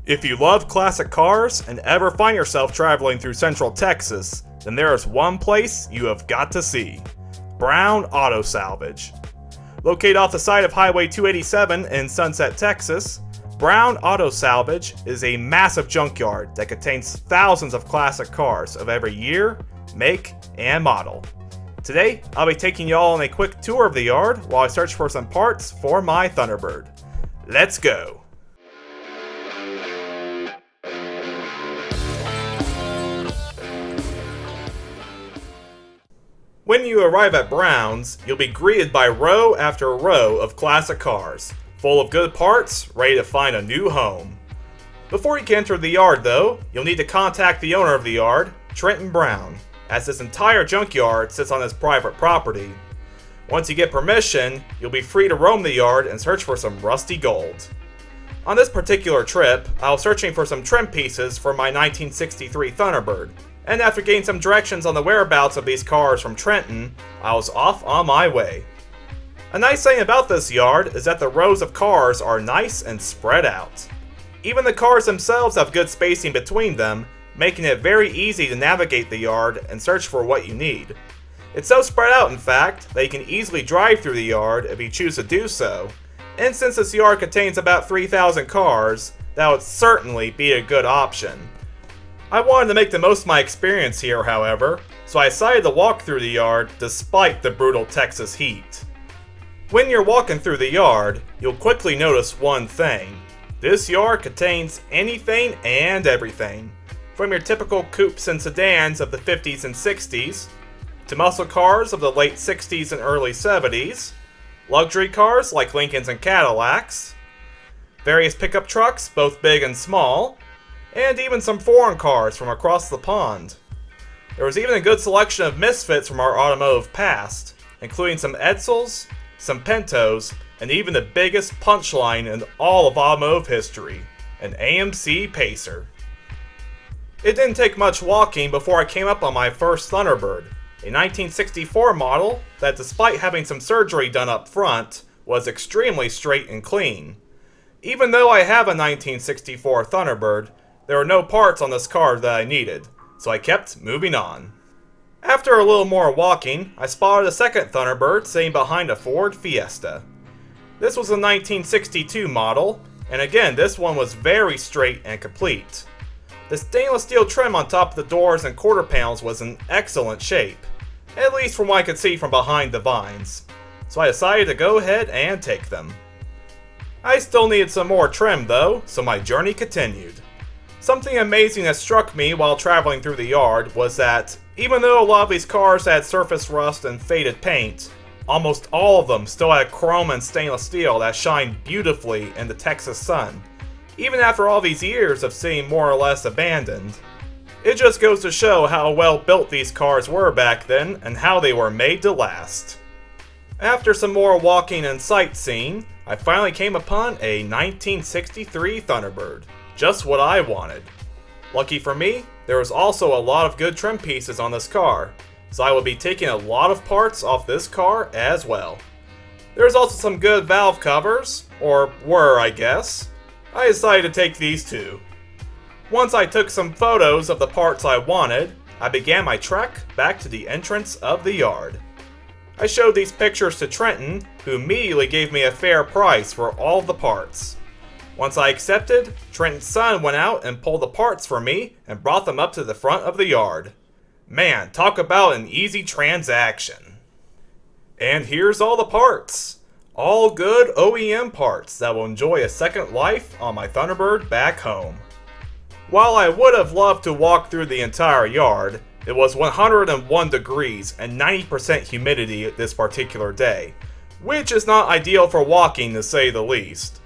If you love classic cars and ever find yourself traveling through Central Texas, then there is one place you have got to see: Browne Auto Salvage. Located off the side of Highway 287 in Sunset, Texas, Browne Auto Salvage is a massive junkyard that contains thousands of classic cars of every year, make, and model. Today, I'll be taking y'all on a quick tour of the yard while I search for some parts for my Thunderbird. Let's go! When you arrive at Browne's, you'll be greeted by row after row of classic cars, full of good parts, ready to find a new home. Before you can enter the yard though, you'll need to contact the owner of the yard, Trenton Browne, as this entire junkyard sits on his private property. Once you get permission, you'll be free to roam the yard and search for some rusty gold. On this particular trip, I was searching for some trim pieces for my 1963 Thunderbird, and after getting some directions on the whereabouts of these cars from Trenton, I was off on my way. A nice thing about this yard is that the rows of cars are nice and spread out. Even the cars themselves have good spacing between them, making it very easy to navigate the yard and search for what you need. It's so spread out, in fact, that you can easily drive through the yard if you choose to do so, and since this yard contains about 3,000 cars, that would certainly be a good option. I wanted to make the most of my experience here, however, so I decided to walk through the yard despite the brutal Texas heat. When you're walking through the yard, you'll quickly notice one thing. This yard contains anything and everything, from your typical coupes and sedans of the 50s and 60s, to muscle cars of the late 60s and early 70s, luxury cars like Lincolns and Cadillacs, various pickup trucks, both big and small, and even some foreign cars from across the pond. There was even a good selection of misfits from our automotive past, including some Edsels, some Pintos, and even the biggest punchline in all of automotive history, an AMC Pacer. It didn't take much walking before I came up on my first Thunderbird, a 1964 model that, despite having some surgery done up front, was extremely straight and clean. Even though I have a 1964 Thunderbird, there were no parts on this car that I needed, so I kept moving on. After a little more walking, I spotted a second Thunderbird sitting behind a Ford Fiesta. This was a 1962 model, and again this one was very straight and complete. The stainless steel trim on top of the doors and quarter panels was in excellent shape, at least from what I could see from behind the vines, so I decided to go ahead and take them. I still needed some more trim though, so my journey continued. Something amazing that struck me while traveling through the yard was that, even though a lot of these cars had surface rust and faded paint, almost all of them still had chrome and stainless steel that shined beautifully in the Texas sun, even after all these years of sitting more or less abandoned. It just goes to show how well built these cars were back then and how they were made to last. After some more walking and sightseeing, I finally came upon a 1963 Thunderbird. Just what I wanted. Lucky for me, there was also a lot of good trim pieces on this car, so I will be taking a lot of parts off this car as well. There's also some good valve covers, or were I guess. I decided to take these too. Once I took some photos of the parts I wanted, I began my trek back to the entrance of the yard. I showed these pictures to Trenton, who immediately gave me a fair price for all of the parts. Once I accepted, Trenton's son went out and pulled the parts for me and brought them up to the front of the yard. Man, talk about an easy transaction. And here's all the parts. All good OEM parts that will enjoy a second life on my Thunderbird back home. While I would have loved to walk through the entire yard, it was 101 degrees and 90% humidity this particular day, which is not ideal for walking to say the least.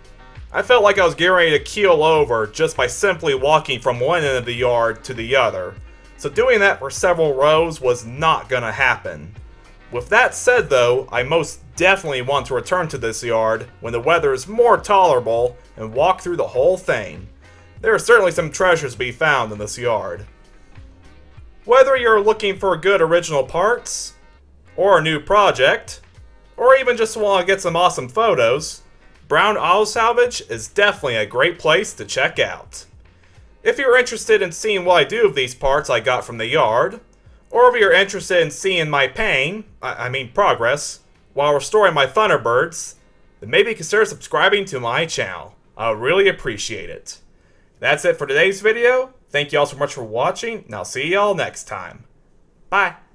I felt like I was getting ready to keel over just by simply walking from one end of the yard to the other, so doing that for several rows was not gonna happen. With that said though, I most definitely want to return to this yard when the weather is more tolerable and walk through the whole thing. There are certainly some treasures to be found in this yard. Whether you're looking for good original parts, or a new project, or even just want to get some awesome photos, Browne Auto Salvage is definitely a great place to check out. If you're interested in seeing what I do with these parts I got from the yard, or if you're interested in seeing my progress, while restoring my Thunderbirds, then maybe consider subscribing to my channel. I would really appreciate it. That's it for today's video. Thank you all so much for watching, and I'll see y'all next time. Bye!